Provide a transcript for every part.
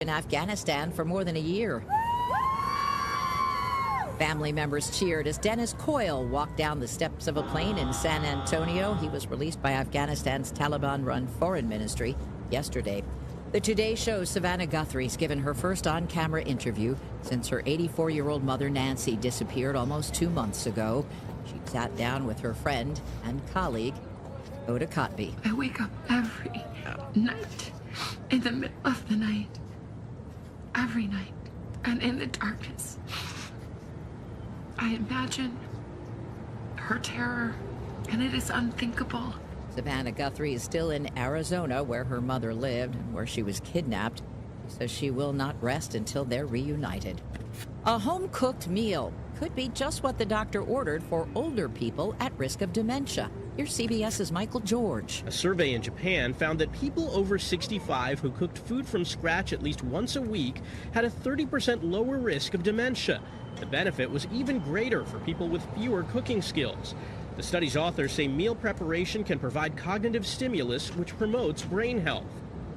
in Afghanistan for more than a year. Family members cheered as Dennis Coyle walked down the steps of a plane in San Antonio. He was released by Afghanistan's Taliban-run foreign ministry yesterday. The Today Show's Savannah Guthrie's given her first on-camera interview since her 84-year-old mother, Nancy, disappeared almost 2 months ago. She sat down with her friend and colleague, Oda Kotb. I wake up every night, in the middle of the night, every night, and in the darkness, I imagine her terror, and it is unthinkable. Savannah Guthrie is still in Arizona, where her mother lived and where she was kidnapped. She says she will not rest until they're reunited. A home-cooked meal could be just what the doctor ordered for older people at risk of dementia. Here's CBS's Michael George. A survey in Japan found that people over 65 who cooked food from scratch at least once a week had a 30% lower risk of dementia. The benefit was even greater for people with fewer cooking skills. The study's authors say meal preparation can provide cognitive stimulus, which promotes brain health.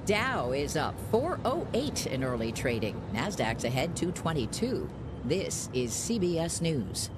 Dow is up 408 in early trading. Nasdaq's ahead 222. This is CBS News.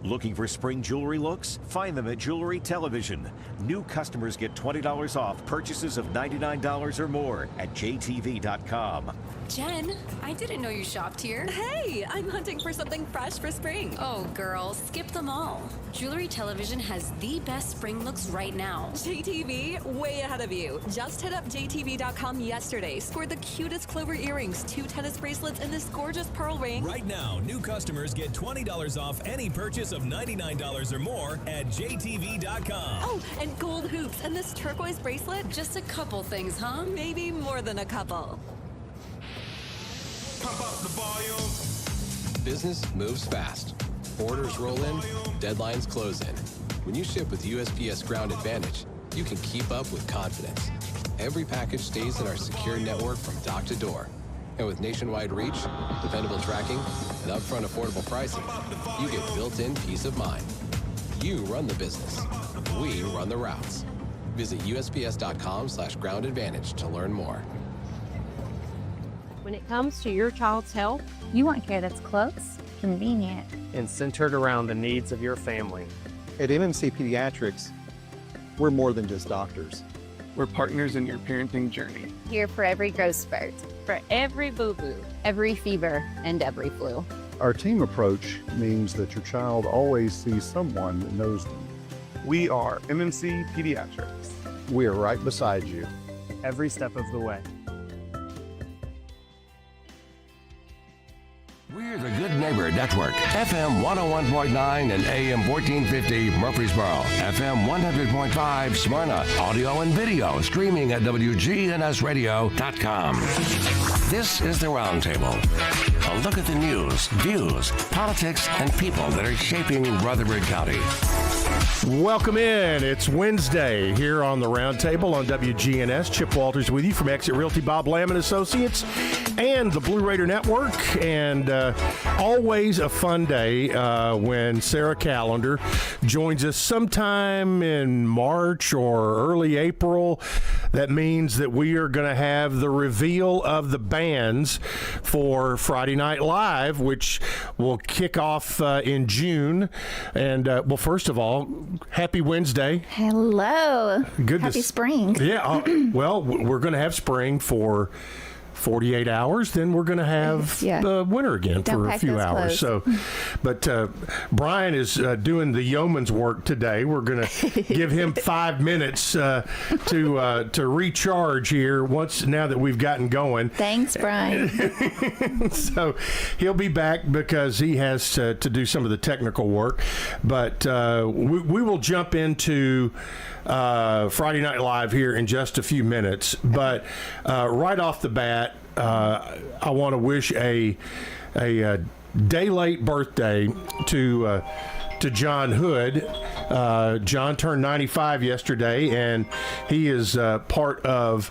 Looking for spring jewelry looks? Find them at Jewelry Television. New customers get $20 off purchases of $99 or more at jtv.com. Jen, I didn't know you shopped here. Hey, I'm hunting for something fresh for spring. Oh, girl, skip them all. Jewelry Television has the best spring looks right now. JTV, way ahead of you. Just hit up jtv.com yesterday. Scored the cutest clover earrings, 2 tennis bracelets, and this gorgeous pearl ring. Right now, new customers get $20 off any purchase of $99 or more at jtv.com. Oh, and gold hoops and this turquoise bracelet. Just a couple things, huh? Maybe more than a couple. Pump up the volume. Business moves fast. Orders roll in, deadlines close in. When you ship with USPS Ground Advantage, you can keep up with confidence. Every package stays in our secure network from dock to door. And with nationwide reach, dependable tracking, and upfront affordable pricing, you get built-in peace of mind. You run the business. We run the routes. Visit USPS.com/Ground Advantage to learn more. When it comes to your child's health, you want care that's close, convenient, and centered around the needs of your family. At MMC Pediatrics, we're more than just doctors. We're partners in your parenting journey. Here for every growth spurt, for every boo-boo, every fever, and every flu. Our team approach means that your child always sees someone that knows them. We are MMC Pediatrics. We are right beside you. Every step of the way. We're the Good Neighbor Network, FM 101.9 and AM 1450 Murfreesboro, FM 100.5 Smyrna, audio and video streaming at WGNSradio.com. This is the Roundtable. A look at the news, views, politics, and people that are shaping Rutherford County. Welcome in. It's Wednesday here on the Roundtable on WGNS. Chip Walters with you from Exit Realty, Bob Lamb & Associates, and the Blue Raider Network. And always a fun day when Sarah Callender joins us sometime in March or early April. That means that we are going to have the reveal of the bands for Friday Night Live, which will kick off in June. And, well, first of all, happy Wednesday. Hello. Good. Happy spring. Yeah. Well, we're going to have spring for 48 hours, then we're going to have winter again for a few hours. So, but Brian is doing the yeoman's work today. We're going to give him 5 minutes to recharge here now that we've gotten going. Thanks, Brian. So he'll be back because he has to do some of the technical work. But we will jump into Friday Night Live here in just a few minutes. But right off the bat, I want to wish a day late birthday to John Hood. John turned 95 yesterday, and he is part of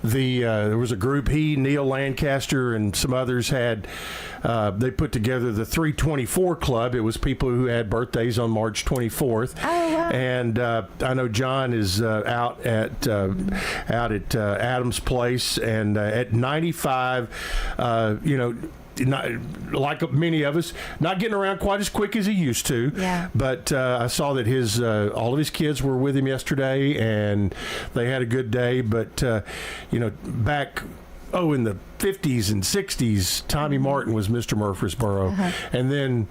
there was a group, Neil Lancaster, and some others had. They put together the 324 Club. It was people who had birthdays on March 24th. Oh, wow. And I know John is out at Adams Place, and at 95, not, like many of us, not getting around quite as quick as he used to. Yeah. But I saw that his all of his kids were with him yesterday, and they had a good day. But back in the 50s and 60s, Tommy Martin was Mr. Murfreesboro, and then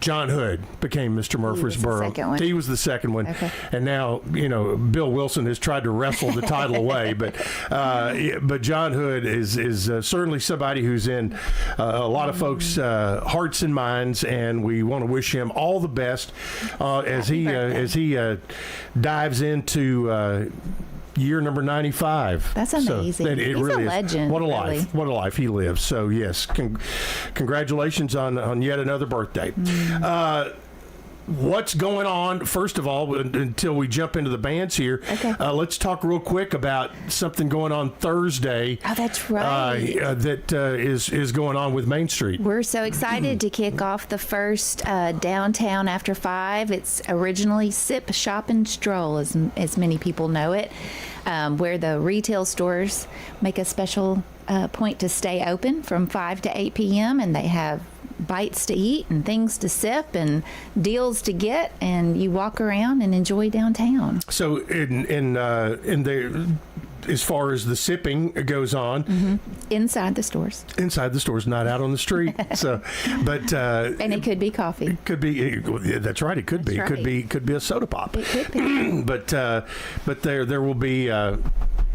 John Hood became Mr. Murfreesboro. He was the second one. Okay. And now, Bill Wilson has tried to wrestle the title away, but John Hood is certainly somebody who's in a lot of folks' hearts and minds, and we want to wish him all the best as he dives into year number 95. That's amazing. He's really a legend. What a life. Really. What a life he lives. So, yes, congratulations on yet another birthday. What's going on, first of all, until we jump into the bands here, let's talk real quick about something going on Thursday. Oh, that's right. That is going on with Main Street. We're so excited to kick off the first Downtown After 5. It's originally Sip, Shop, and Stroll, as many people know it, where the retail stores make a special point to stay open from 5 to 8 p.m., and they have bites to eat and things to sip and deals to get, and you walk around and enjoy downtown. So in the as far as the sipping goes on, inside the stores, not out on the street. So, but and it could be coffee. It could be. That's right. It could be. Right. Could be a soda pop. It could be. but there will be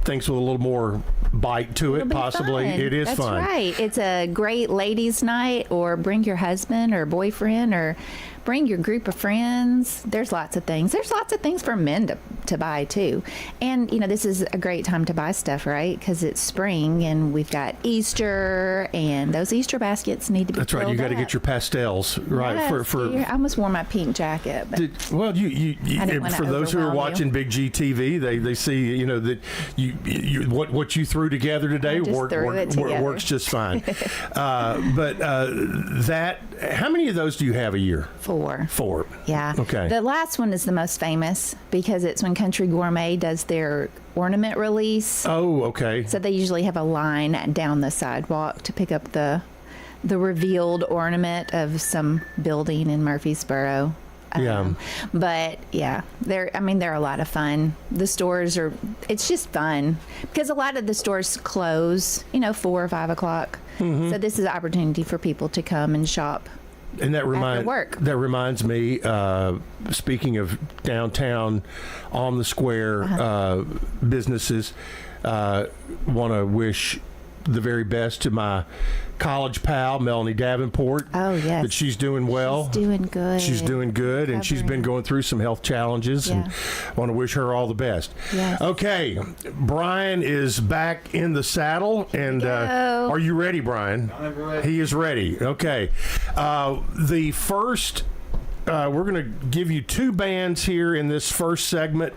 things with a little more bite to it, possibly. Fun. It is That's fun. That's right. It's a great ladies' night, or bring your husband or boyfriend, or bring your group of friends. There's lots of things. There's lots of things for men to buy, too. And, this is a great time to buy stuff, right? Because it's spring, and we've got Easter, and those Easter baskets need to be That's right. You got to get your pastels, right? Yes, I almost wore my pink jacket. But you for those who are watching Big G TV, they see, that you what you threw together today works just fine. How many of those do you have a year? 4. Yeah. Okay. The last one is the most famous because it's when Country Gourmet does their ornament release. Oh, okay. So they usually have a line down the sidewalk to pick up the revealed ornament of some building in Murfreesboro. But yeah, they're a lot of fun. The stores it's just fun because a lot of the stores close, 4 or 5 o'clock. So this is an opportunity for people to come and shop. And that reminds me, speaking of downtown on the square businesses, want to wish the very best to my college pal, Melanie Davenport. Oh, yes. That she's doing well. She's doing good. And she's been going through some health challenges, and want to wish her all the best. Yes. Okay, Brian is back in the saddle, and are you ready, Brian? I'm ready. He is ready. Okay. The first... we're going to give you 2 bands here in this first segment,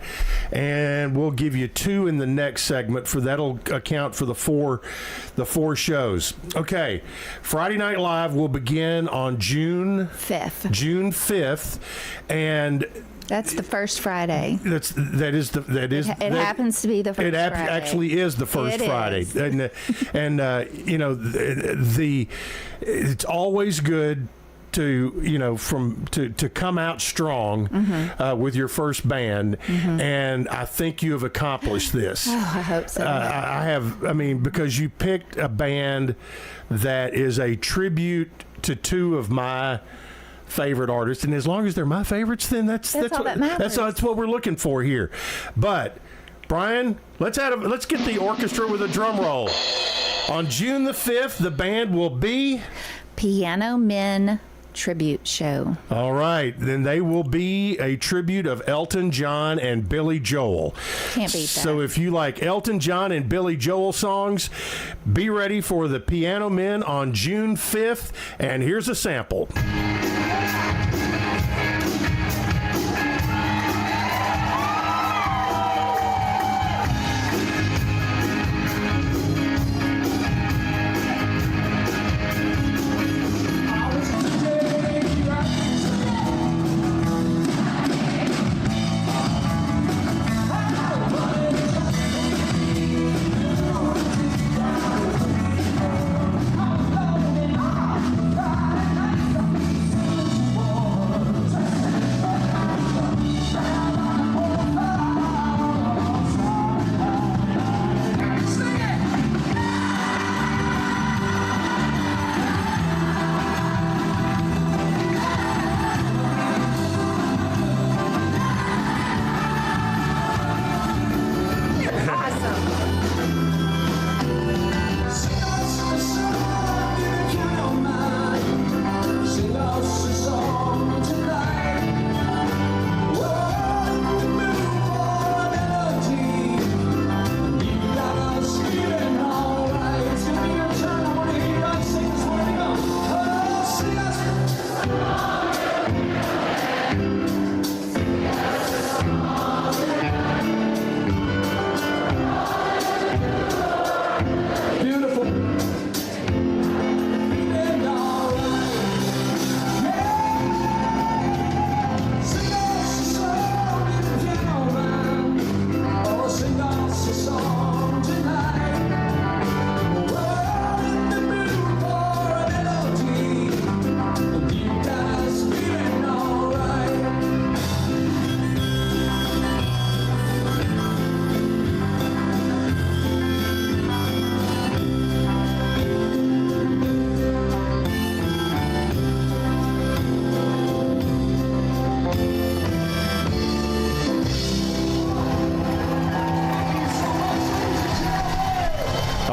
and we'll give you 2 in the next segment. That'll account for the 4 shows. Okay, Friday Night Live will begin on June 5th, and that's the first Friday. It happens to be the first Friday. It actually is the first Friday, and it's always good to come out strong with your first band, and I think you have accomplished this. Oh, I hope so. I have. Because you picked a band that is a tribute to 2 of my favorite artists, and as long as they're my favorites, then that's all that matters. That's what we're looking for here. But Brian, let's get the orchestra with a drum roll. On June the 5th, the band will be Piano Men Tribute Show. All right, then they will be a tribute of Elton John and Billy Joel. Can't beat that. So if you like Elton John and Billy Joel songs, be ready for the Piano Men on June 5th, and here's a sample.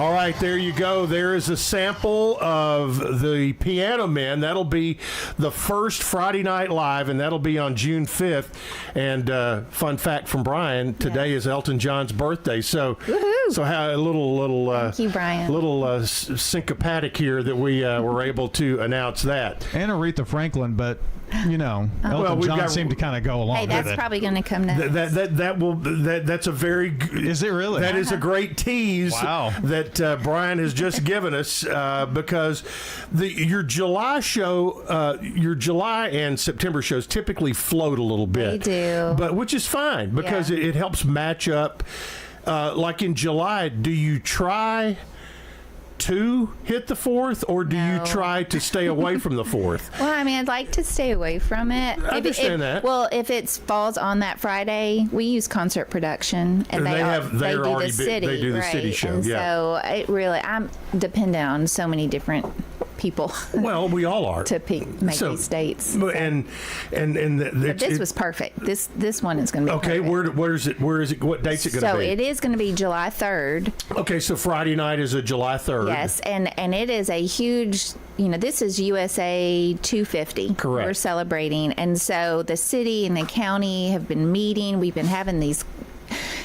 All right, there you go. There is a sample of the Piano Men. That'll be the first Friday Night Live, and that'll be on June 5th. And fun fact from Brian, today is Elton John's birthday. So, how a little Thank you, Brian. Little syncopatic here that we were able to announce that. And Aretha Franklin, but Elton John seemed to kind of go along. Hey, that's with it. probably going to come next. That's a very. Is it really? That is a great tease. Wow. That Brian has just given us because your July show, your July and September shows typically float a little bit. They do, but which is fine because it helps match up. Like in July, do you try to hit the 4th, or do you try to stay away from the 4th? Well, I mean, I'd like to stay away from it. I understand that. Well, if it falls on that Friday, we use concert production, and they do the city show. And so it really, I'm dependent on so many different people. Well, we all are to make these dates. So. And but this was perfect. This one is going to be okay. Perfect. Where is it? What date's it going to be? So it is going to be July 3rd. Okay, so Friday night is a July 3rd. Yes, and it is a huge. This is USA 250. Correct. We're celebrating, and so the city and the county have been meeting. We've been having these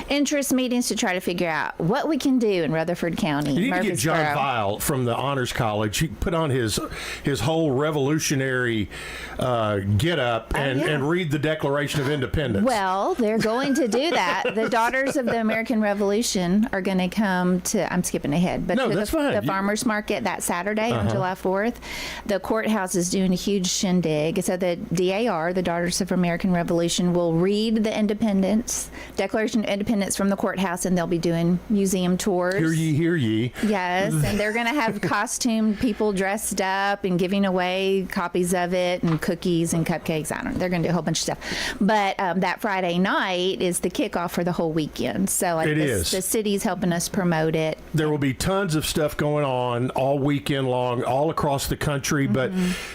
interest meetings to try to figure out what we can do in Rutherford County. You need to get John Vile from the Honors College. He put on his whole revolutionary get up and read the Declaration of Independence. Well, they're going to do that. The Daughters of the American Revolution are going to come to, I'm skipping ahead, but to the farmers market that Saturday on July 4th. The courthouse is doing a huge shindig. So the DAR, the Daughters of American Revolution, will read the Declaration of Independence from the courthouse, and they'll be doing museum tours. Hear ye, hear ye. Yes, and they're going to have costumed people dressed up and giving away copies of it and cookies and cupcakes. They're going to do a whole bunch of stuff. But that Friday night is the kickoff for the whole weekend. So the city's helping us promote it. There will be tons of stuff going on all weekend long, all across the country. But,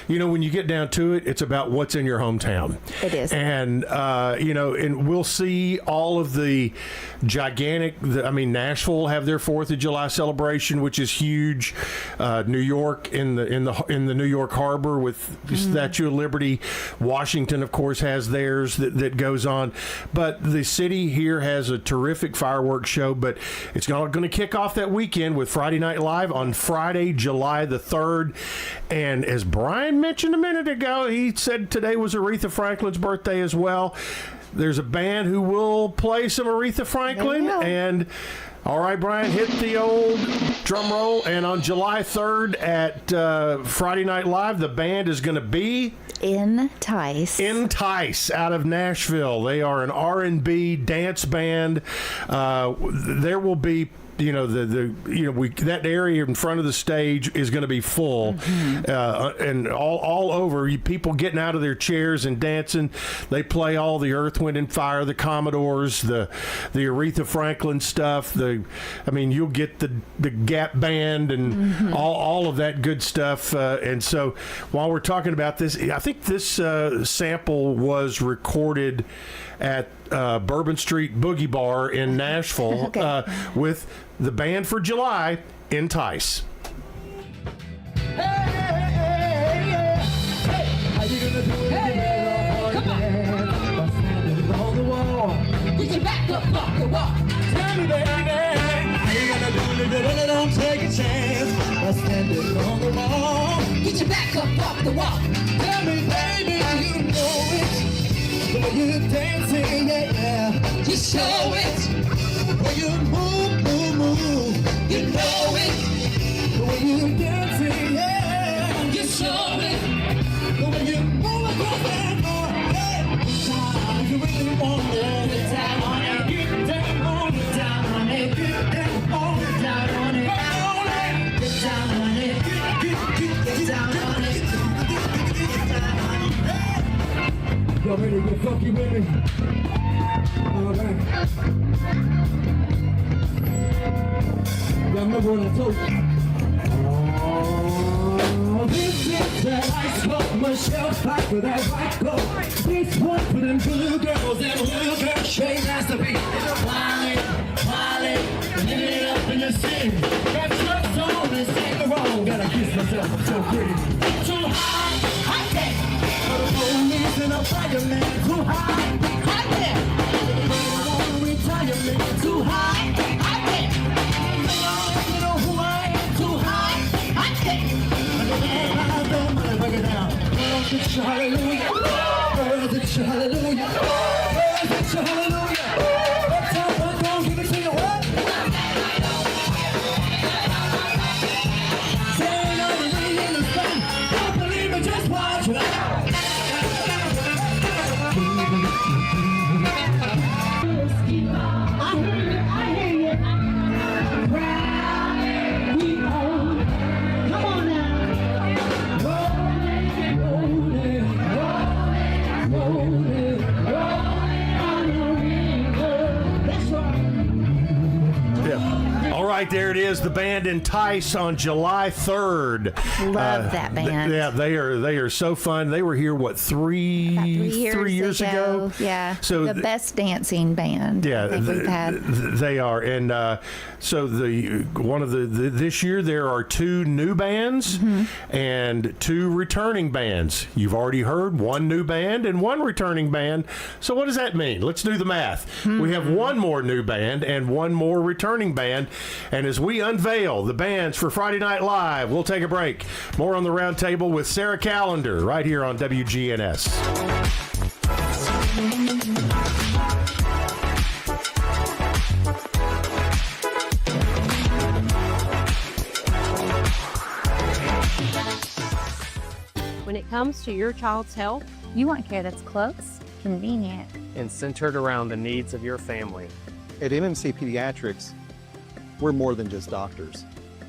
when you get down to it, it's about what's in your hometown. It is. And, and we'll see all of the gigantic, Nashville will have their 4th of July celebration, which is huge. New York in the New York Harbor with the Statue of Liberty. Washington, of course, has theirs that goes on. But the city here has a terrific fireworks show, but it's going to kick off that weekend with Friday Night Live on Friday, July the 3rd. And as Brian mentioned a minute ago, he said today was Aretha Franklin's birthday as well. There's a band who will play some Aretha Franklin. And all right, Brian, hit the old drum roll. And on July 3rd at Friday Night Live, the band is going to be Entice out of Nashville. They are an R&B dance band. There will be that area in front of the stage is going to be full, and all over. People getting out of their chairs and dancing. They play all the Earth, Wind and Fire, the Commodores, the Aretha Franklin stuff. You'll get the Gap Band and all of that good stuff. And so while we're talking about this, I think this sample was recorded at Bourbon Street Boogie Bar in Nashville with the band for July, Entice. How you gonna do it? Hey, come on. Standing on the wall. Get your back up, walk the walk. Tell me, baby, how you gonna do it? Don't take a chance. By standing on the wall. Get your back up, walk the walk. Tell me, baby, you know it. The way you're dancing, yeah. Just show it. The way you move, you know it. The way you're dancing, yeah. You show it. The way you move across that floor, hey. You really want it. Get down on it. Get down on it. Down on it. Get down on it. Down on it. Get down on it. Get down on it. Y'all ready to get funky with me? All right. Y'all remember what I told you? Oh, this is that ice cold Michelle fight for that white coat. This one for them blue girls, them little girls, straight has to be. Wildin', living it up in the city. yourself, I'm so pretty. Too high, hot day. For the police and a fireman. Too high, hot day. For the retirement. Too high, hot day. You know who I am. Too high, hot day. Bring it down. Girls, it's your hallelujah. Girls, it's your hallelujah. Girls, it's your hallelujah. Up top, up down, give it to you. What? Just watch it out. I hear you. Proud we own. Come on now. Rolling, rolling, rolling, rolling on the river. That's right. Yeah. All right, there it is. The band Entice on July 3rd. Love that band. Yeah, they are so fun. They were here, what, three years ago? Yeah. So the best dancing band. Yeah, I think we've had. They are, and so this year there are 2 new bands and 2 returning bands. You've already heard 1 new band and 1 returning band. So what does that mean? Let's do the math. We have 1 more new band and 1 more returning band. And as we unveil the bands for Friday Night Live, we'll take a break. More on the round table with Sarah Callender right here on WGNS. When it comes to your child's health, you want care that's close, convenient, and centered around the needs of your family. At MMC Pediatrics, we're more than just doctors.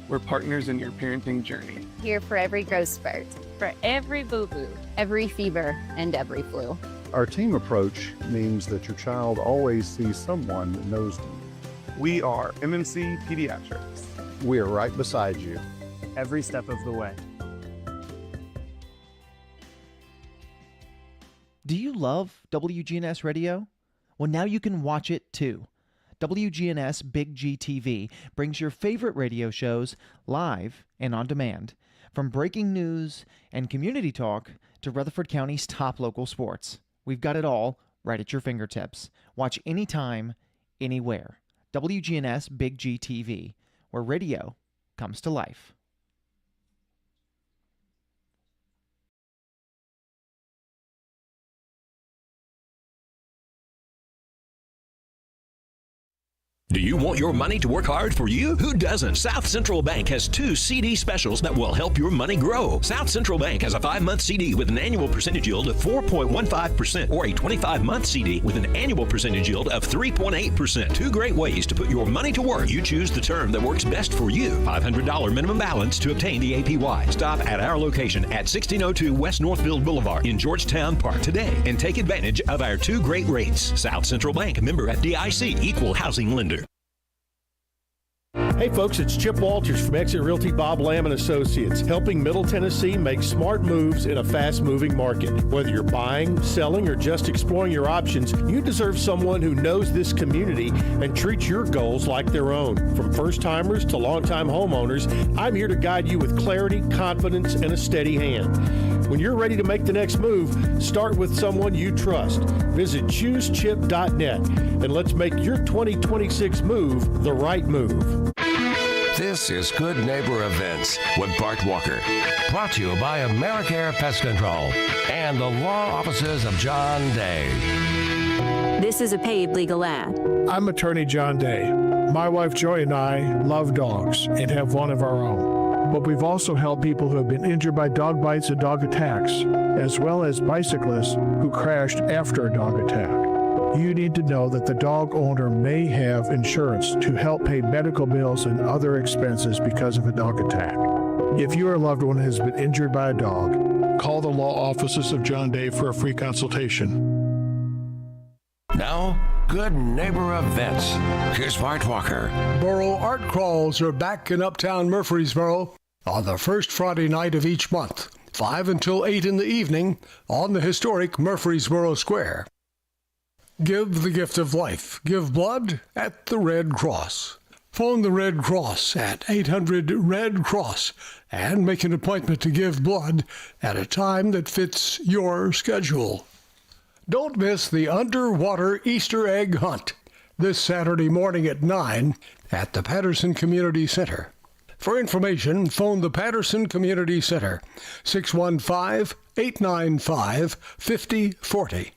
We're partners in your parenting journey. Here for every growth spurt, for every boo-boo, every fever, and every flu. Our team approach means that your child always sees someone that knows them. We are MMC Pediatrics. We are right beside you. Every step of the way. Do you love WGNS Radio? Well, now you can watch it too. WGNS Big G TV brings your favorite radio shows live and on demand. From breaking news and community talk to Rutherford County's top local sports. We've got it all right at your fingertips. Watch anytime, anywhere. WGNS Big G TV, where radio comes to life. Do you want your money to work hard for you? Who doesn't? South Central Bank has 2 CD specials that will help your money grow. South Central Bank has a 5-month CD with an annual percentage yield of 4.15% or a 25-month CD with an annual percentage yield of 3.8%. 2 great ways to put your money to work. You choose the term that works best for you. $500 minimum balance to obtain the APY. Stop at our location at 1602 West Northfield Boulevard in Georgetown Park today and take advantage of our 2 great rates. South Central Bank, member FDIC, equal housing lender. Hey folks, it's Chip Walters from Exit Realty Bob Lamb & Associates, helping Middle Tennessee make smart moves in a fast-moving market. Whether you're buying, selling, or just exploring your options, you deserve someone who knows this community and treats your goals like their own. From first-timers to long-time homeowners, I'm here to guide you with clarity, confidence, and a steady hand. When you're ready to make the next move, start with someone you trust. Visit ChooseChip.net and let's make your 2026 move the right move. This is Good Neighbor Events with Bart Walker. Brought to you by AmeriCare Pest Control and the law offices of John Day. This is a paid legal ad. I'm attorney John Day. My wife Joy and I love dogs and have one of our own. But we've also helped people who have been injured by dog bites and dog attacks, as well as bicyclists who crashed after a dog attack. You need to know that the dog owner may have insurance to help pay medical bills and other expenses because of a dog attack. If your loved one has been injured by a dog, call the law offices of John Day for a free consultation. Now, Good Neighbor Events. Here's Bart Walker. Borough art crawls are back in Uptown Murfreesboro on the first Friday night of each month, 5 until 8 in the evening on the historic Murfreesboro Square. Give the gift of life. Give blood at the Red Cross. Phone the Red Cross at 800-RED-CROSS and make an appointment to give blood at a time that fits your schedule. Don't miss the underwater Easter egg hunt this Saturday morning at 9 at the Patterson Community Center. For information, phone the Patterson Community Center, 615-895-5040.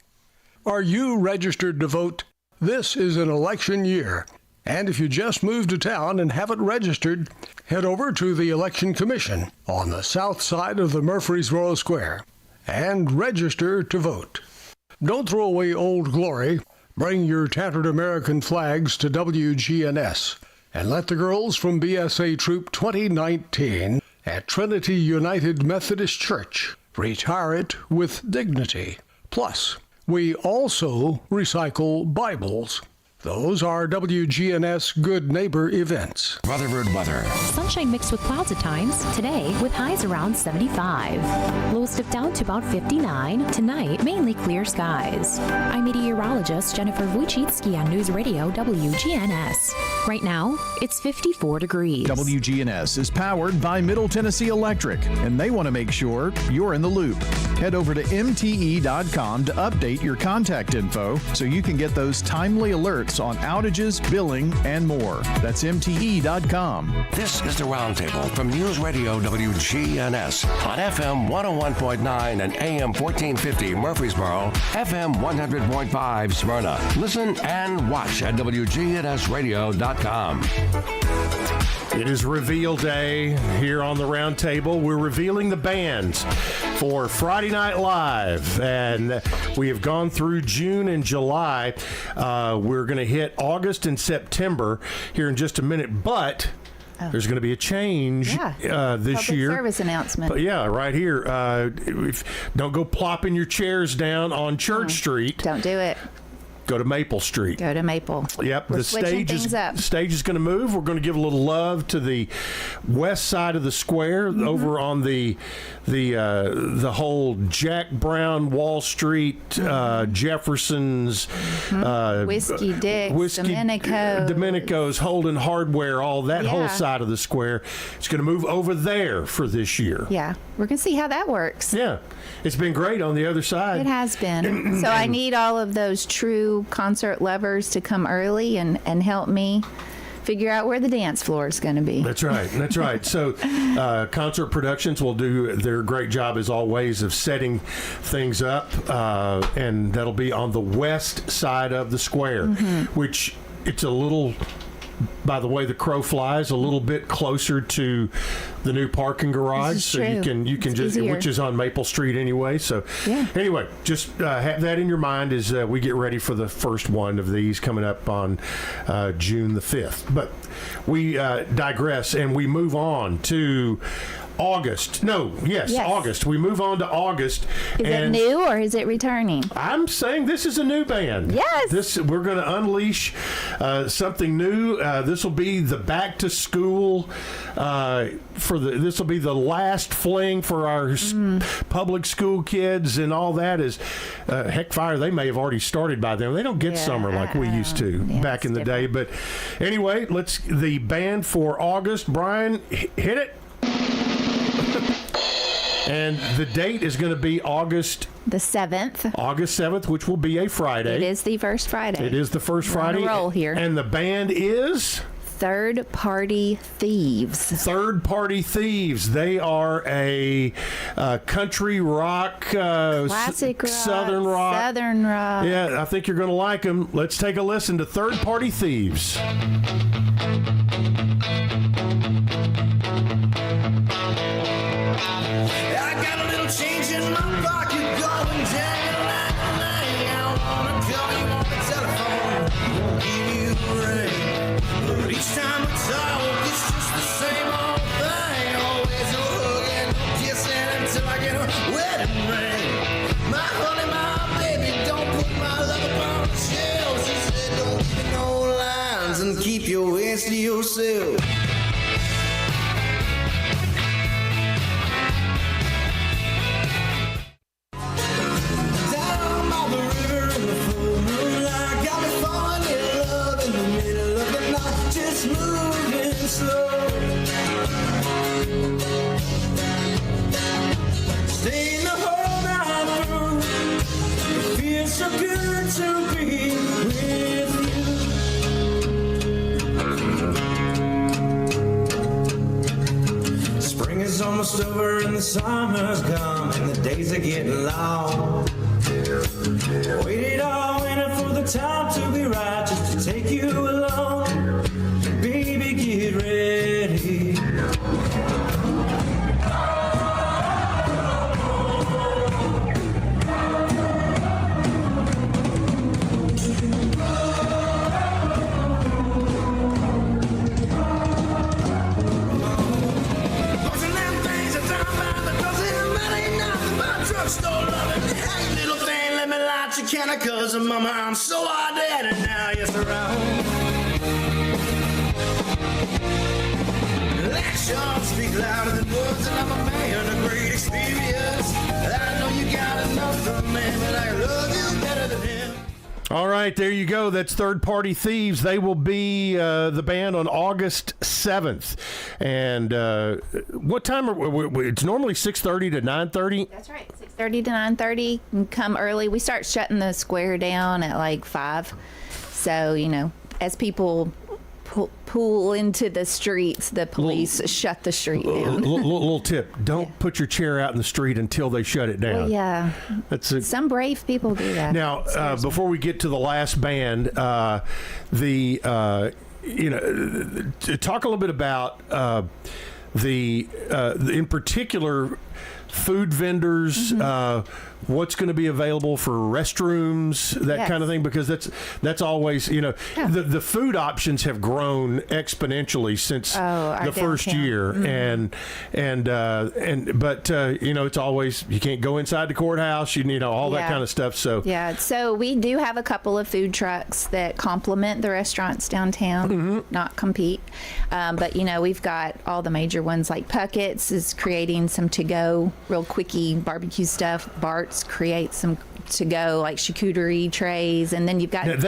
Are you registered to vote? This is an election year. And if you just moved to town and haven't registered, head over to the Election Commission on the south side of the Murfreesboro Square and register to vote. Don't throw away Old Glory. Bring your tattered American flags to WGNS and let the girls from BSA Troop 2019 at Trinity United Methodist Church retire it with dignity. Plus, we also recycle Bibles. Those are WGNS Good Neighbor events. Rutherford weather. Sunshine mixed with clouds at times. Today, with highs around 75. Lows dip down to about 59. Tonight, mainly clear skies. I'm meteorologist Jennifer Wojcicki on News Radio WGNS. Right now, it's 54 degrees. WGNS is powered by Middle Tennessee Electric, and they want to make sure you're in the loop. Head over to MTE.com to update your contact info so you can get those timely alerts on outages, billing, and more. That's MTE.com. This is the Roundtable from News Radio WGNS on FM 101.9 and AM 1450 Murfreesboro, FM 100.5 Smyrna. Listen and watch at WGNSradio.com. It is reveal day here on the Roundtable. We're revealing the bands for Friday Night Live, and we have gone through June and July. We're going to hit August and September here in just a minute, but there's going to be a change this year. Public service announcement. But yeah, right here. Don't go plopping your chairs down on Church Street. Don't do it. Go to Maple Street. Go to Maple. Yep. We're the stage is going to move. We're going to give a little love to the west side of the square, over on the whole Jack Brown, Wall Street, Jefferson's, Whiskey Dick's, Domenico's, Holden Hardware, all that whole side of the square. It's going to move over there for this year. Yeah. We're going to see how that works. Yeah. It's been great on the other side. It has been. So I need all of those true concert lovers to come early and help me figure out where the dance floor is going to be. That's right. That's right. So Concert Productions will do their great job, as always, of setting things up, and that'll be on the west side of the square, which it's a little, by the way the crow flies, a little bit closer to the new parking garage, so you can just easier. Which is on Maple Street anyway. So anyway, just have that in your mind as we get ready for the first one of these coming up on June the 5th. But we digress and we move on to August. August. We move on to August. Is it new or is it returning? I'm saying this is a new band. Yes. We're going to unleash something new. This will be the back to school this will be the last fling for our public school kids and all that. Is heck fire, they may have already started by then. They don't get summer like we used to back in the day. But anyway, the band for August. Brian, hit it. And the date is going to be August the 7th. August 7th, which will be a Friday. It is the first Friday. It is the first Friday. On a roll here. And the band is Third Party Thieves. Third Party Thieves. They are a country rock, classic rock, Southern rock. Yeah, I think you're going to like them. Let's take a listen to Third Party Thieves. I got a little change in my pocket going down. I wanna call you on the telephone, give you a ring. But each time we talk, it's just the same old thing. Always a hug and no kissing until I get a wedding ring. My honey, my baby, don't put my love upon the shelf. She said, don't give me no lines and keep your hands to yourself. Just move to be with you. Spring is almost over and the summer's come and the days are getting long. Waited all winter for the time to be right, just to take you along. Baby, get ready. Cause mama, I'm so hard at it now, yes, around. Actions speak louder than words, and I'm a man of great experience. I know you got enough of me, but I love you better than him. All right, there you go. That's Third Party Thieves. They will be the band on August 7th. And what time? It's normally 6:30 to 9:30. That's right, 6:30 to 9:30. Come early. We start shutting the square down at like 5. So, you know, as people pull into the streets, the police shut the street down. Little tip: don't put your chair out in the street until they shut it down. Well, yeah, some brave people do that. Now, before we get to the last band, talk a little bit about in particular, food vendors. What's going to be available for restrooms, that kind of thing, because that's always, the food options have grown exponentially since the first year, but it's always, you can't go inside the courthouse, all that kind of stuff. So so we do have a couple of food trucks that complement the restaurants downtown, not compete, but we've got all the major ones, like Puckett's is creating some to-go real quickie barbecue stuff. Bart's create some to-go like charcuterie trays, and then you've got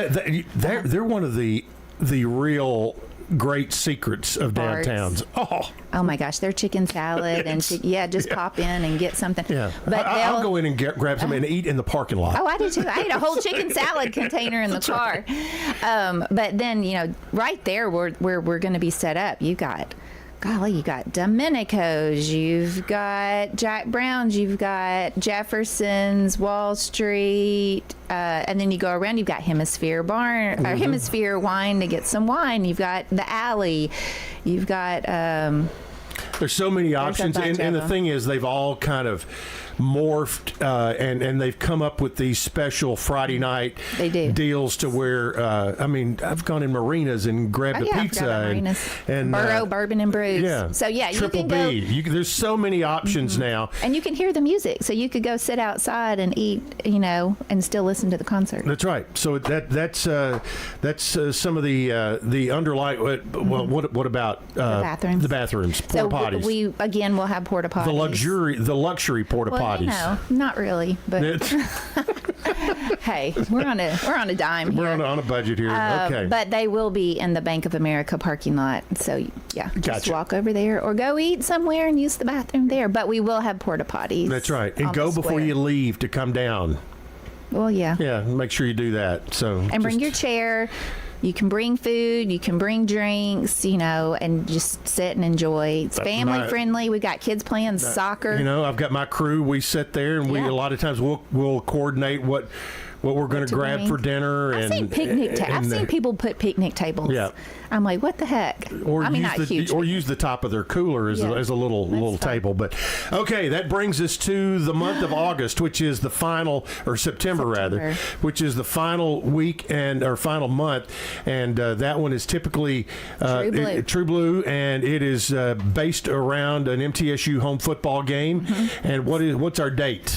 they're one of the real great secrets of downtowns. Oh my gosh, their chicken salad and just pop in and get something. But I'll go in and grab some and eat in the parking lot. Oh, I do too. I ate a whole chicken salad container in the car. But then right there where we're going to be set up, you got Domenico's, you've got Jack Brown's, you've got Jefferson's, Wall Street, and then you go around, you've got Hemisphere Barn, or Hemisphere Wine to get some wine. You've got the Alley, you've got. There's so many options, and the thing is, they've all kind of morphed, and they've come up with these special Friday night deals to where, I've gone in marinas and grabbed a pizza and Burrow Bourbon and Brews. So Triple you can B. There's so many options now, and you can hear the music, so you could go sit outside and eat, and still listen to the concert. That's right. So that's some of the underlying. What about the bathrooms? The bathrooms, porta potties. We again will have porta potties. The luxury porta potties. Not really, but hey, we're on a dime here. We're on a budget here. Okay. But they will be in the Bank of America parking lot. So just walk over there or go eat somewhere and use the bathroom there. But we will have porta potties. That's right. And go before you leave to come down. Well, yeah. Yeah, make sure you do that. And bring your chair. You can bring food, you can bring drinks, and just sit and enjoy. It's family friendly. We've got kids playing soccer. I've got my crew. We sit there, and a lot of times we'll coordinate what we're going to grab for dinner. I've seen I've seen people put picnic tables. Yeah. I'm like, what the heck? Or use the top of their cooler as a little table. But okay, that brings us to the month of August, which is the final, or September rather, which is the final week or final month, and that one is typically True Blue, and it is based around an MTSU home football game. And what's our date?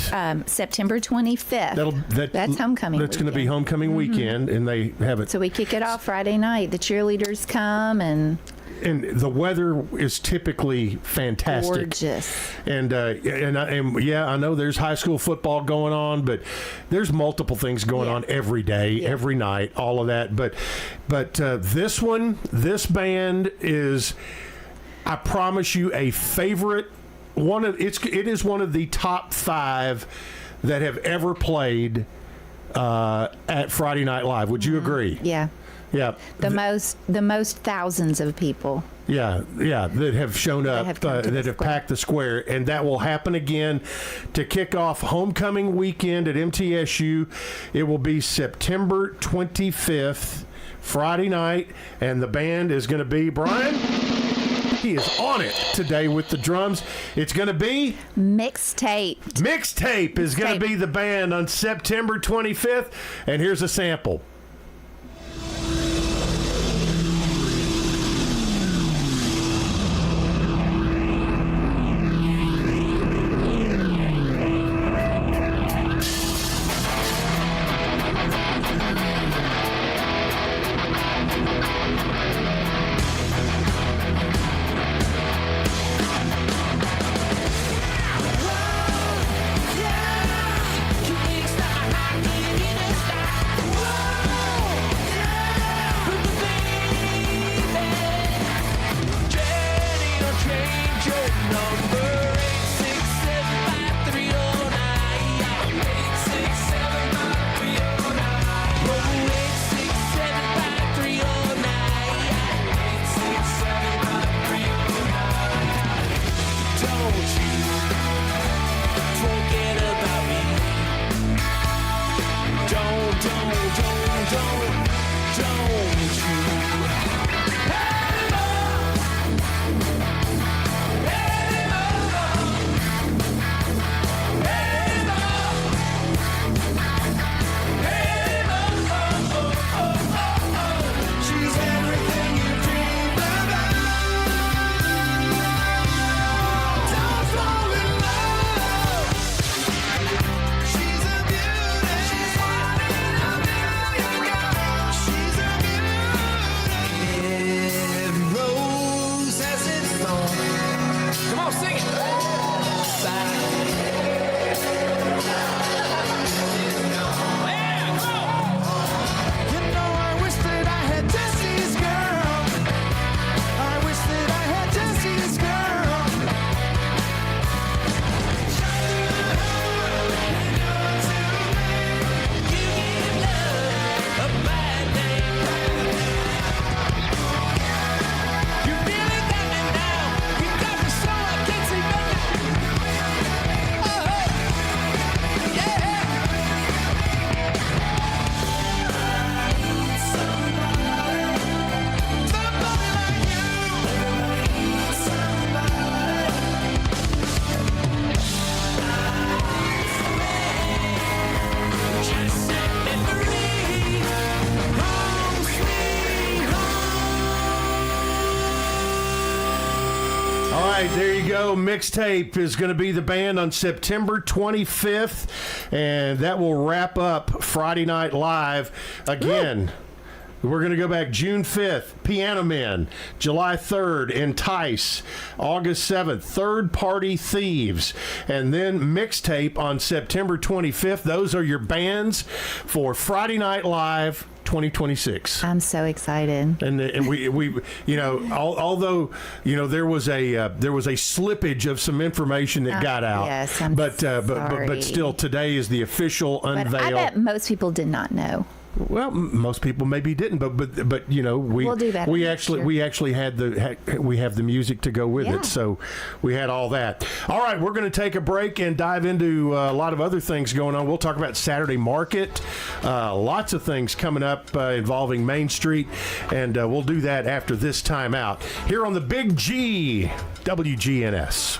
September 25th. That's homecoming. That's going to be homecoming weekend, and they have it. So we kick it off Friday night. The cheerleaders come and the weather is typically fantastic, gorgeous, and I know there's high school football going on, but there's multiple things going on every day, every night, all of that. But this band is, I promise you, a favorite. It is one of the top 5 that have ever played at Friday Night Live. Would you agree? Yeah. Yeah. The most thousands of people. Yeah, that have shown up, that have packed the square, and that will happen again to kick off homecoming weekend at MTSU. It will be September 25th, Friday night, and the band is going to be, Brian, he is on it today with the drums. It's going to be Mixtape. Mixtape is going to be the band on September 25th, and here's a sample. There you go. Mixtape is going to be the band on September 25th, and that will wrap up Friday Night Live again. We're going to go back June 5th, Piano Men. July 3rd, Entice. August 7th, Third Party Thieves. And then Mixtape on September 25th. Those are your bands for Friday Night Live 2026. I'm so excited. And we you know, although you know there was a slippage of some information that got out. Yes, but still today is the official unveil. But I bet most people did not know. Well, most people maybe didn't, but you know we'll do that. We actually had we have the music to go with it, so we had all that. All right, we're going to take a break and dive into a lot of other things going on. We'll talk about Saturday Market, lots of things coming up involving Main Street, and we'll do that after this time out here on the Big G, WGNS.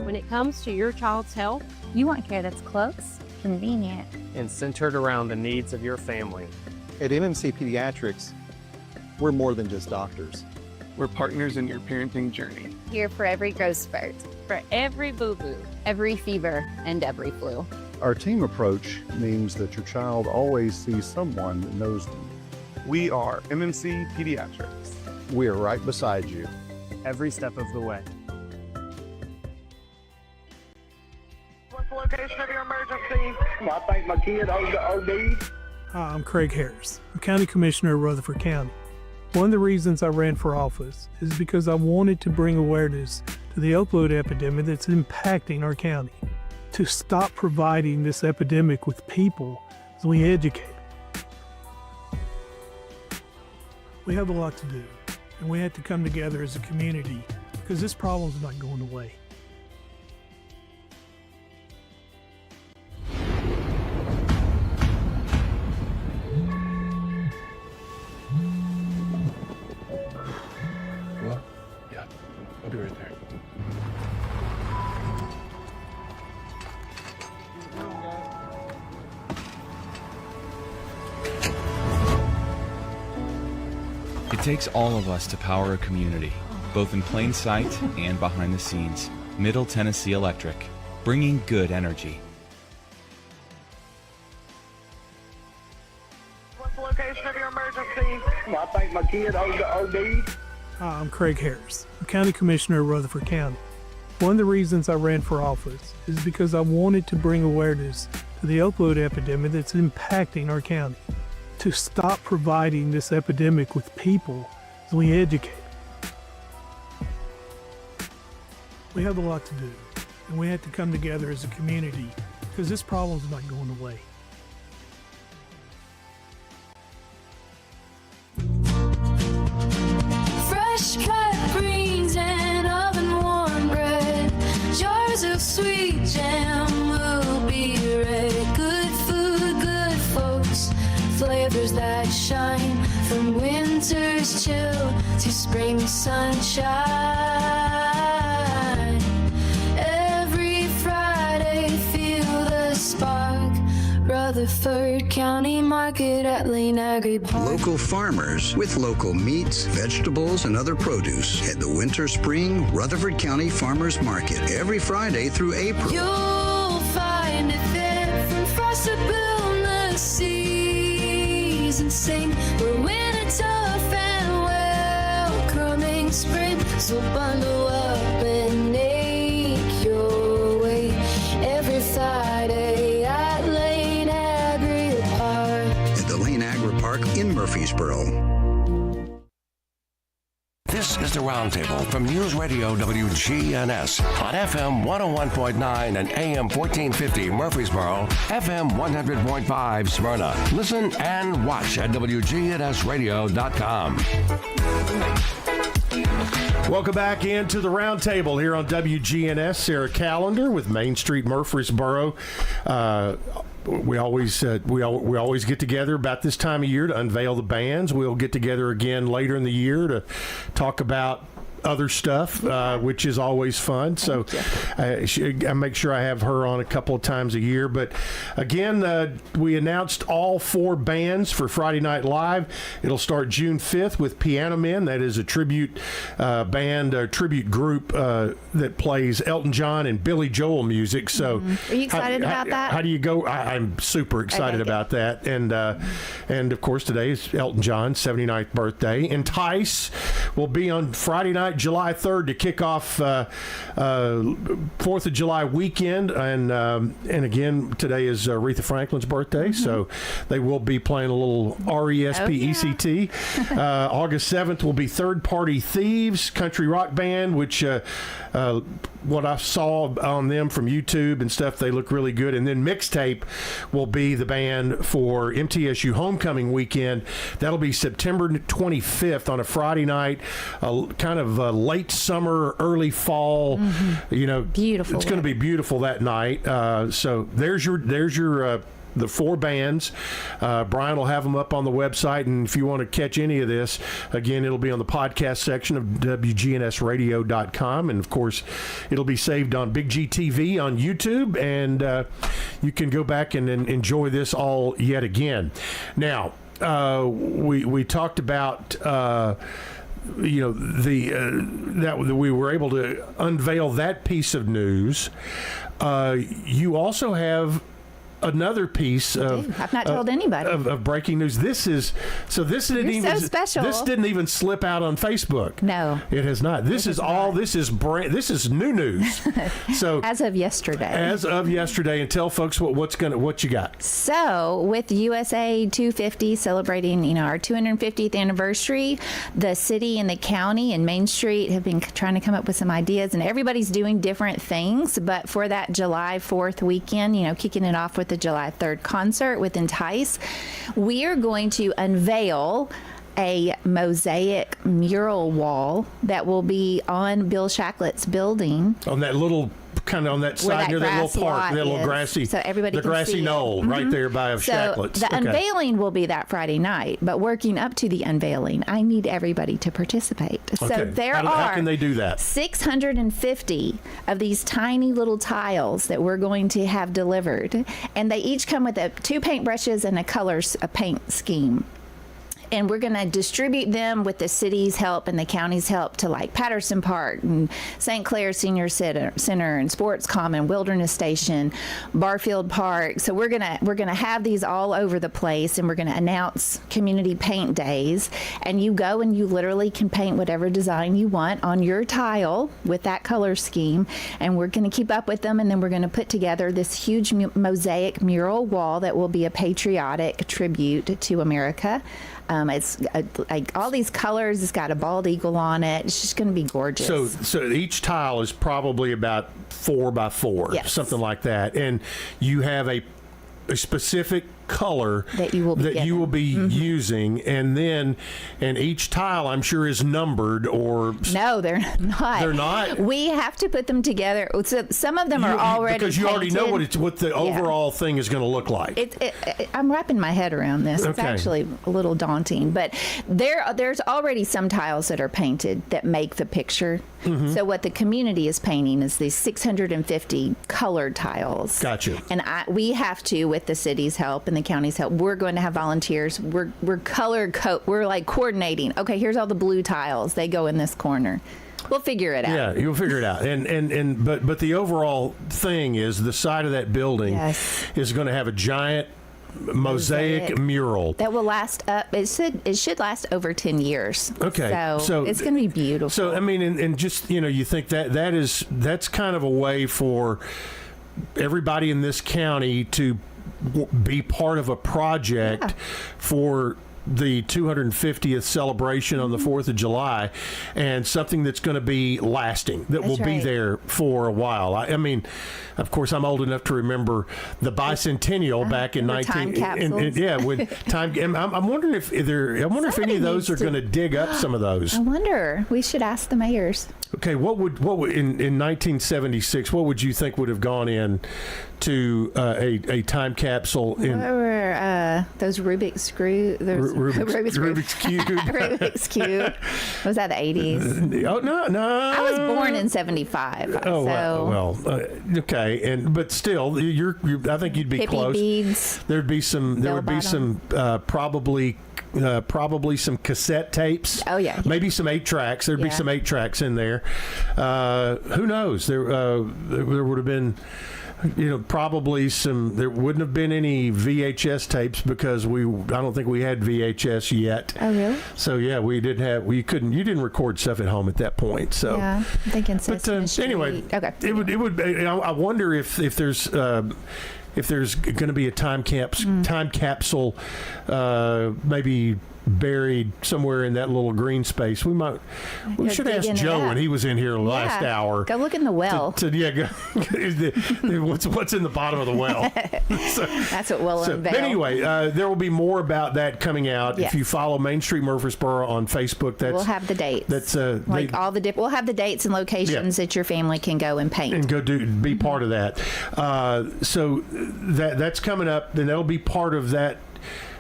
When it comes to your child's health, you want care that's close, convenient, and centered around the needs of your family. At MMC Pediatrics, we're more than just doctors. We're partners in your parenting journey. Here for every growth spurt, for every boo-boo, every fever, and every flu. Our team approach means that your child always sees someone that knows them. We are MMC Pediatrics. We are right beside you every step of the way. I think my kid OD'd. Hi, I'm Craig Harris. I'm County Commissioner of Rutherford County. One of the reasons I ran for office is because I wanted to bring awareness to the opioid epidemic that's impacting our county. To stop providing this epidemic with people as we educate them. We have a lot to do, and we have to come together as a community because this problem's not going away. What? Yeah, I'll be right there. It takes all of us to power a community, both in plain sight and behind the scenes. Middle Tennessee Electric, bringing good energy. What's the location of your emergency? I think my kid OD'd. Hi, I'm Craig Harris. I'm County Commissioner of Rutherford County. One of the reasons I ran for office is because I wanted to bring awareness to the opioid epidemic that's impacting our county. To stop providing this epidemic with people as we educate them. We have a lot to do, and we have to come together as a community because this problem's not going away. Fresh cut greens and oven warm bread, jars of sweet jam will be ready. Good food, good folks, flavors that shine from winter's chill to spring sunshine. Every Friday, feel the spark. Rutherford County Market at Lane Agri Park. Local farmers with local meats, vegetables, and other produce at the Winter Spring Rutherford County Farmers Market every Friday through April. You'll find it there from frost to boundless seas and sing. We're winning tough and welcoming spring. So bundle up and make your way every Friday at Lane Agri Park. At the Lane Agri Park in Murfreesboro. This is the Roundtable from News Radio WGNS on FM 101.9 and AM 1450 Murfreesboro, FM 100.5 Smyrna. Listen and watch at WGNSradio.com. Welcome back into the Roundtable here on WGNS. Sarah Callender with Main Street Murfreesboro. We always get together about this time of year to unveil the bands. We'll get together again later in the year to talk about other stuff, which is always fun. So I make sure I have her on a couple of times a year. But again, we announced all 4 bands for Friday Night Live. It'll start June 5th with Piano Men. That is a tribute band, a tribute group that plays Elton John and Billy Joel music. So Are you excited about that? How do you go? I'm super excited about that. And of course, today is Elton John's 79th birthday. Entice will be on Friday night, July 3rd, to kick off 4th of July weekend, and again today is Aretha Franklin's birthday, so they will be playing a little RESPECT. August 7th will be Third Party Thieves, country rock band, which what I saw on them from YouTube and stuff, they look really good. And then Mixtape will be the band for MTSU Homecoming weekend. That'll be September 25th on a Friday night, kind of late summer, early fall. Beautiful. It's going to be beautiful that night. So there's your the 4 bands. Brian will have them up on the website, and if you want to catch any of this, again, it'll be on the podcast section of WGNSradio.com, and of course, it'll be saved on Big G TV on YouTube, and you can go back and enjoy this all yet again. Now, we talked about that we were able to unveil that piece of news. You also have another piece of I've not told anybody of breaking news. This didn't You're so special. This didn't even slip out on Facebook. No, it has not. This is new news. So as of yesterday. And tell folks what you got. So with USA 250 celebrating, our 250th anniversary, the city and the county and Main Street have been trying to come up with some ideas, and everybody's doing different things. But for that July 4th weekend, kicking it off with the July 3rd concert with Entice, we are going to unveil a mosaic mural wall that will be on Bill Shacklett's building. On that little on that side near that little park, that little grassy, so everybody the can grassy see knoll right there by Shacklett's. The unveiling will be that Friday night, but working up to the unveiling, I need everybody to participate. Okay. So there how can they do that? 650 of these tiny little tiles that we're going to have delivered, and they each come with 2 paintbrushes and a paint scheme. And we're going to distribute them with the city's help and the county's help to like Patterson Park and St. Clair Senior Center and Sports Common, Wilderness Station, Barfield Park. So we're gonna have these all over the place, and we're going to announce community paint days. And you go and you literally can paint whatever design you want on your tile with that color scheme. And we're going to keep up with them, and then we're going to put together this huge mosaic mural wall that will be a patriotic tribute to America. It's like all these colors. It's got a bald eagle on it. It's just going to be gorgeous. So each tile is probably about 4 by 4, yes, something like that, and you have a specific color that you will be using, and each tile I'm sure is numbered, or no, they're not. They're not. We have to put them together. So some of them are already because you painted. already know what the overall thing is going to look like. I'm wrapping my head around this. It's actually a little daunting, but there's already some tiles that are painted that make the picture. Mm-hmm. So what the community is painting is these 650 colored tiles. Gotcha. And we have to, with the city's help and the county's help, we're going to have volunteers. We're we're like coordinating. Okay, here's all the blue tiles. They go in this corner. We'll figure it out. Yeah, you'll figure it out. But the overall thing is the side of that building is going to have a giant mosaic mural that will last up. It should last over 10 years. Okay, so it's going to be beautiful. So I mean, and just you think that's kind of a way for everybody in this county to be part of a project for the 250th celebration on the 4th of July, and something that's going to be lasting, that will be there for a while. I mean, of course, I'm old enough to remember the bicentennial back in 19. With time. I'm wondering if if any of those are going to dig up some of those. I wonder. We should ask the mayors. Okay, what would in 1976? What would you think would have gone in to a time capsule? What were those Rubik's cube? Rubik's cube. Was that the 80s? Oh no! I was born in 75. Oh well, okay, but still, I think you'd be hippie close. Beads. There would be some probably some cassette tapes. Oh yeah. Maybe some 8 tracks. There'd be some 8 tracks in there. Who knows? There would have been, probably there wouldn't have been any VHS tapes because I don't think we had VHS yet. Oh really? So yeah, you didn't record stuff at home at that point. So yeah, I'm thinking Sesame Street. Anyway, okay. It would. I wonder if there's going to be a time capsule, maybe buried somewhere in that little green space. We should ask Joe when he was in here last hour. Go look in the well. What's in the bottom of the well? That's what we'll unveil. But anyway, there will be more about that coming out. Yes. If you follow Main Street Murfreesboro on Facebook, we'll have the dates. That's we'll have the dates and locations that your family can go and paint and go be part of that. So that's coming up, and that'll be part of that.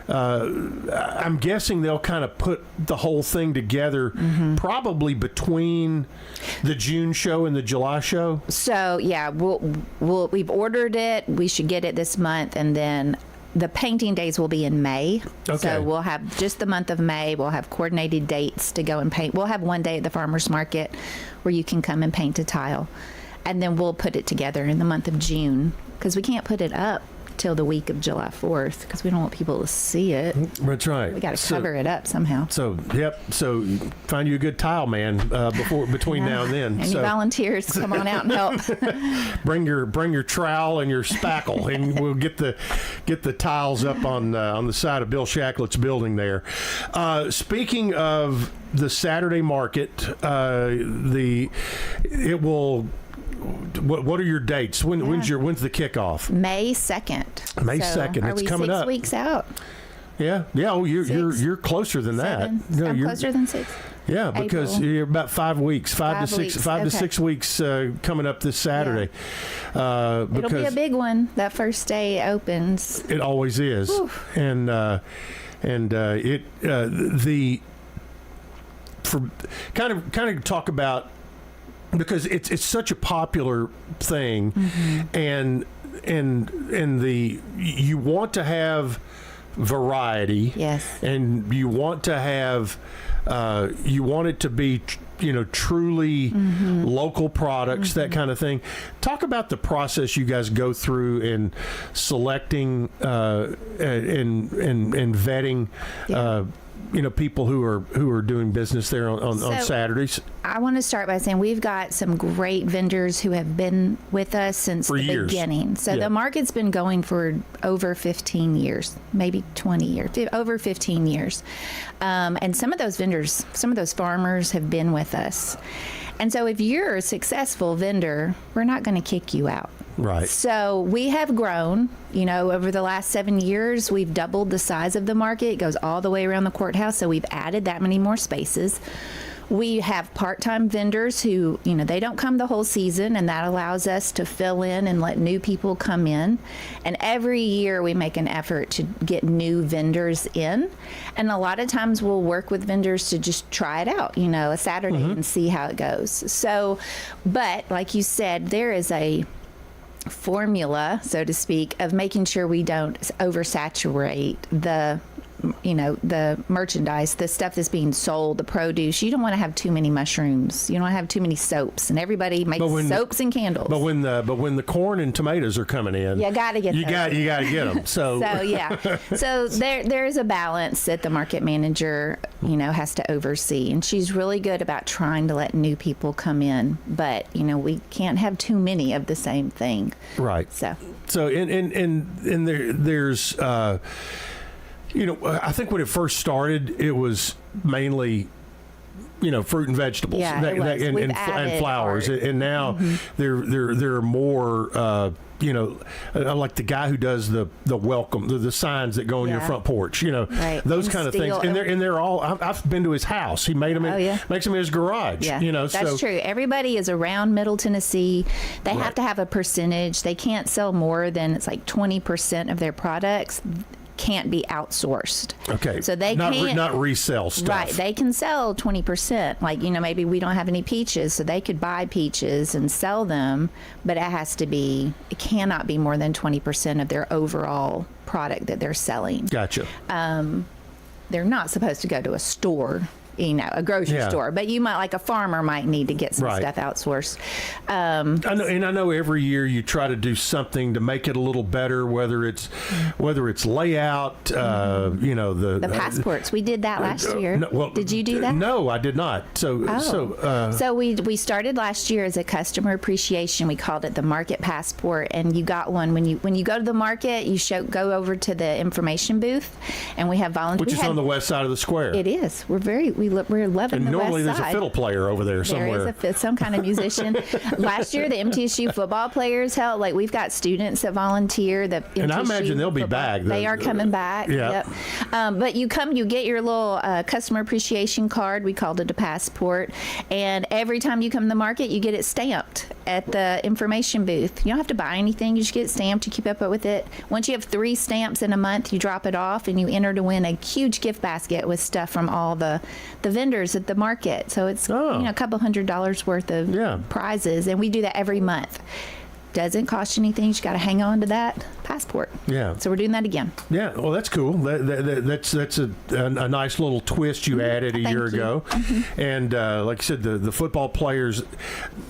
I'm guessing they'll kind of put the whole thing together probably between the June show and the July show. So yeah, we've ordered it. We should get it this month, and then the painting days will be in May. Okay. So we'll have just the month of May. We'll have coordinated dates to go and paint. We'll have one day at the farmers market where you can come and paint a tile, and then we'll put it together in the month of June because we can't put it up till the week of July 4th because we don't want people to see it. That's right. We got to cover it up somehow. So, so find you a good tile man between now and then. Any volunteers, come on out and help. bring your trowel and your spackle, and we'll get the tiles up on the side of Bill Shacklett's building there. Speaking of the Saturday market, it will. What are your dates? When's the kickoff? May 2nd. May 2nd. Are it's we coming 6 up. weeks out? Yeah. Oh, you're closer than Seven. that. No, I'm closer than 6. Yeah, because April. you're about 5 weeks, five Okay. to 6 weeks coming up this Saturday. It'll be a big one. That first day opens. It always is, and kind of talk about, because it's such a popular thing, and you want to have variety, yes, and you want to have you want it to be truly local products, that kind of thing. Talk about the process you guys go through in selecting and vetting people who are doing business there on Saturdays. I want to start by saying we've got some great vendors who have been with us since the beginning. So the market's been going for over 15 years, maybe 20 years, over 15 years. And some of those vendors, some of those farmers have been with us. And so if you're a successful vendor, we're not going to kick you out. Right. So we have grown, over the last 7 years, we've doubled the size of the market. It goes all the way around the courthouse. So we've added that many more spaces. We have part-time vendors who, they don't come the whole season, and that allows us to fill in and let new people come in. And every year we make an effort to get new vendors in. And a lot of times we'll work with vendors to just try it out, a Saturday and see how it goes. So, but like you said, there is a formula, so to speak, of making sure we don't oversaturate the merchandise, the stuff that's being sold, the produce. You don't want to have too many mushrooms. You don't want to have too many soaps, and everybody makes soaps and candles. But when the corn and tomatoes are coming in, you got to get you got to get them. So so there is a balance that the market manager has to oversee, and she's really good about trying to let new people come in. But we can't have too many of the same thing. Right. So there's. I think when it first started, it was mainly, fruit and vegetables and flowers. And now there are more, like the guy who does the welcome, the signs that go on your front porch, those kind of things. And they're all, I've been to his house. He made them, makes them in his garage, That's true. Everybody is around Middle Tennessee. They have to have a percentage. They can't sell more than, it's like 20% of their products can't be outsourced. Okay. So they can't not resell stuff. Right. They can sell 20%. Like, maybe we don't have any peaches, so they could buy peaches and sell them, but it cannot be more than 20% of their overall product that they're selling. Gotcha. They're not supposed to go to a store, a grocery store, but you might, like a farmer might need to get some stuff outsourced. I know every year you try to do something to make it a little better, whether it's layout, the passports. We did that last year. Did you do that? No, I did not. So we started last year as a customer appreciation. We called it the Market Passport, and you got one when you go to the market. You go over to the information booth, and we have volunteers. Which is on the west side of the square. It is. We're loving and the west side. And normally there's a fiddle player over there somewhere. There is some kind of musician. Last year, the MTSU football players helped. Like, we've got students that volunteer. And I imagine they'll be back. They are coming back. Yeah. Yep. But you get your little customer appreciation card. We called it a passport. And every time you come to the market, you get it stamped at the information booth. You don't have to buy anything. You just get it stamped. You keep up with it. Once you have 3 stamps in a month, you drop it off, and you enter to win a huge gift basket with stuff from all the vendors at the market. So it's a couple $100 worth of prizes, and we do that every month. Doesn't cost you anything. You just got to hang on to that passport. Yeah. So we're doing that again. Yeah. Well, that's cool. That's a nice little twist you added a year ago. And like I said, the football players,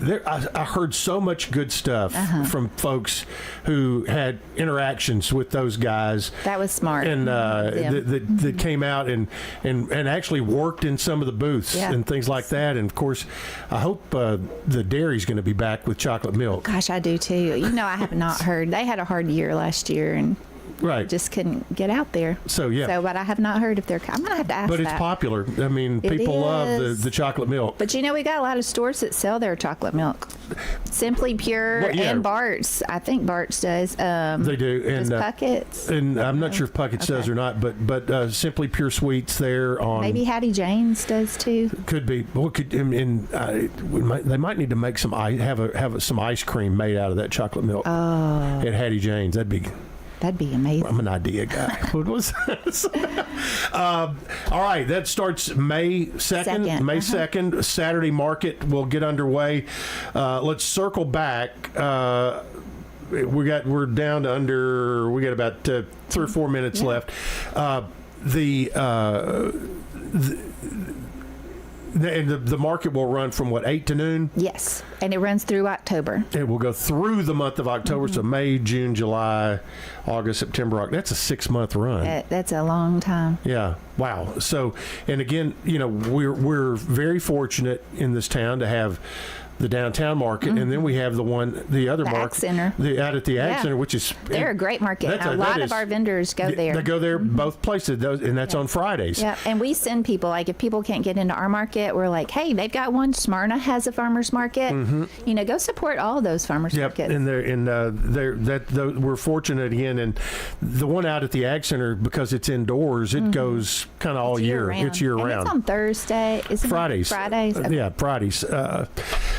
I heard so much good stuff from folks who had interactions with those guys. That was smart. And that came out and actually worked in some of the booths and things like that. And of course, I hope the dairy's going to be back with chocolate milk. Gosh, I do too. You know, I have not heard. They had a hard year last year and just couldn't get out there. So, yeah. So, but I have not heard if they're. I'm going to have to ask But it's popular. I mean, people love the chocolate milk. But you know, we got a lot of stores that sell their chocolate milk. Simply Pure and Bart's. I think Bart's does. They do. And Puckett's. And I'm not sure if Puckett's does or not, but Simply Pure Sweets there on. Maybe Hattie Jane's does too. Could be. Well, they might need to make some have some ice cream made out of that chocolate milk. Oh. At Hattie Jane's, that'd be amazing. I'm an idea guy. What was this? All right, that starts May 2nd. May 2nd, Saturday market will get underway. Let's circle back. We're down to we got about 3 or 4 minutes left. The market will run from 8 to noon? Yes, and it runs through October. It will go through the month of October, so May, June, July, August, September, October. That's a 6-month run. That's a long time. Yeah. Wow. So, and again, we're very fortunate in this town to have the downtown market, and then we have the other market, Center. Out at the Ag Center, which is they're a great market. A lot of our vendors go there. They go there both places, and that's on Fridays. Yeah, and we send people, like if people can't get into our market, we're like, hey, they've got one. Smyrna has a farmers market. Go support all of those farmers markets. And we're fortunate again, and the one out at the Ag Center, because it's indoors, it goes kind of all year. It's year round. It's on Thursday. Fridays. Okay. Yeah, Fridays.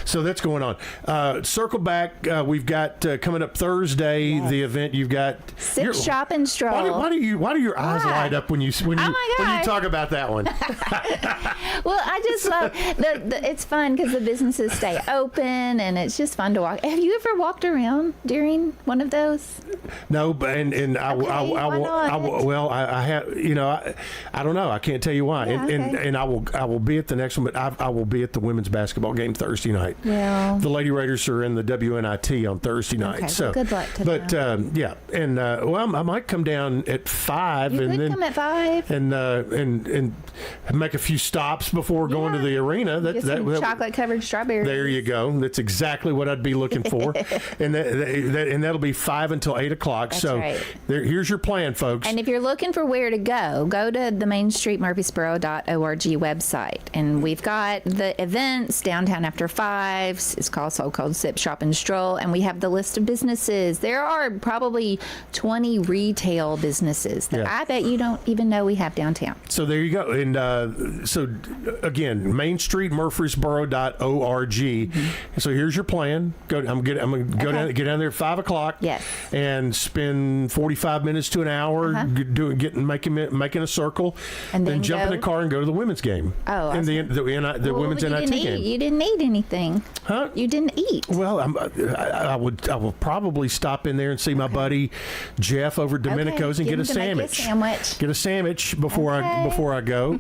So that's going on. Circle back. We've got coming up Thursday the event. You've got Sip, Shop, and Stroll. Why do your eyes light up when you talk about that one? Well, I just love it's fun because the businesses stay open and it's just fun to walk. Have you ever walked around during one of those? No, but I will. Well, I have. I don't know. I can't tell you why. Yeah, and I will be at the next one, but I will be at the women's basketball game Thursday night. Well, the Lady Raiders are in the WNIT on Thursday night. Okay, so well, good luck to them. Yeah, and I might come down at 5. You and could then come at 5 and make a few stops before going to the arena. Get some chocolate covered strawberries. There you go. That's exactly what I'd be looking for. and that'll be 5 until 8 o'clock. That's so right. Here's your plan, folks. And if you're looking for where to go to the Main Street Murfreesboro.org website, and we've got the events downtown after 5. It's also called Sip, Shop, and Stroll, and we have the list of businesses. There are probably 20 retail businesses that I bet you don't even know we have downtown. So there you go. And so again, Main Street Murfreesboro.org. So here's your plan. I'm going to get down there at 5 o'clock. Yes. And spend 45 minutes to an hour making a circle, and then jump in the car and go to the women's game. Oh, and the women's NIT game. You didn't eat anything. Huh? You didn't eat. Well, I will probably stop in there and see my buddy Jeff over at Domenico's and get a sandwich. Get a sandwich before I go,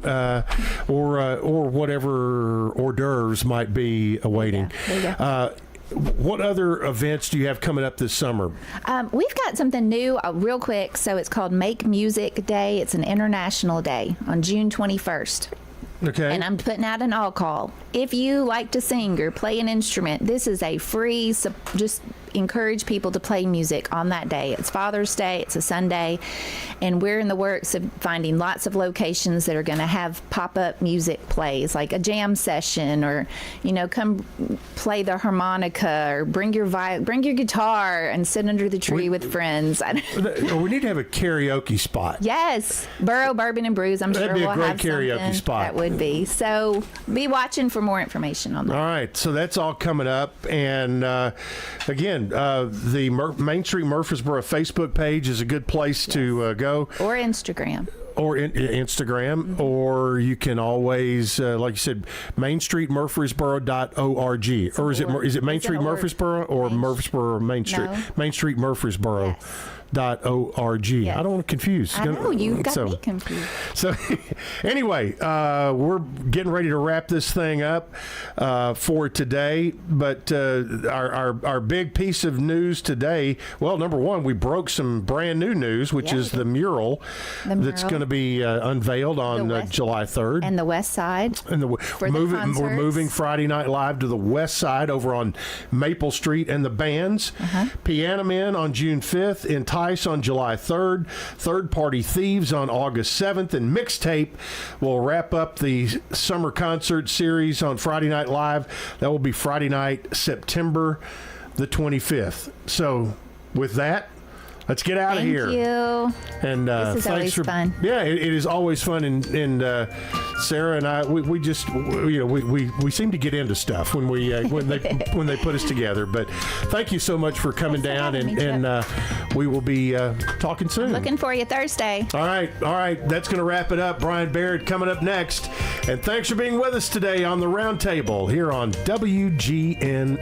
or whatever hors d'oeuvres might be awaiting. There you go. What other events do you have coming up this summer? We've got something new real quick. So it's called Make Music Day. It's an international day on June 21st. Okay. And I'm putting out an all call. If you like to sing or play an instrument, this is a free, just encourage people to play music on that day. It's Father's Day. It's a Sunday. And we're in the works of finding lots of locations that are going to have pop-up music plays, like a jam session, or, come play the harmonica, or bring your guitar and sit under the tree with friends. We need to have a karaoke spot. Yes. Burrow, Bourbon, and Brews. I'm sure we'll have That'd be a great karaoke something. spot. That would be. So be watching for more information on that. All right. So that's all coming up. And again, the Main Street Murfreesboro Facebook page is a good place to go. Or Instagram. or Instagram, or you can always, like you said, mainstreetmurfreesboro.org. Or is it Main Street Murfreesboro or Murfreesboro Main Street? No. Main Street Murfreesboro. .org. Yes. I don't want to confuse. I know, you got me confused. So anyway, we're getting ready to wrap this thing up for today. But our big piece of news today, well, number one, we broke some brand new news, which is the mural that's going to be unveiled on July 3rd. And the West Side. And we're moving Friday Night Live to the West Side over on Maple Street, and the bands. Piano Men on June 5th, Entice on July 3rd, Third Party Thieves on August 7th, and Mixtape will wrap up the summer concert series on Friday Night Live. That will be Friday night, September the 25th. So with that, let's get out of here. Thank you. And this is always fun. Yeah, it is always fun. And Sarah and I, we just, we seem to get into stuff when they put us together. But thank you so much for coming down, and we will be talking soon. Looking for you Thursday. All right. That's going to wrap it up. Brian Baird coming up next. And thanks for being with us today on the Roundtable here on WGNS.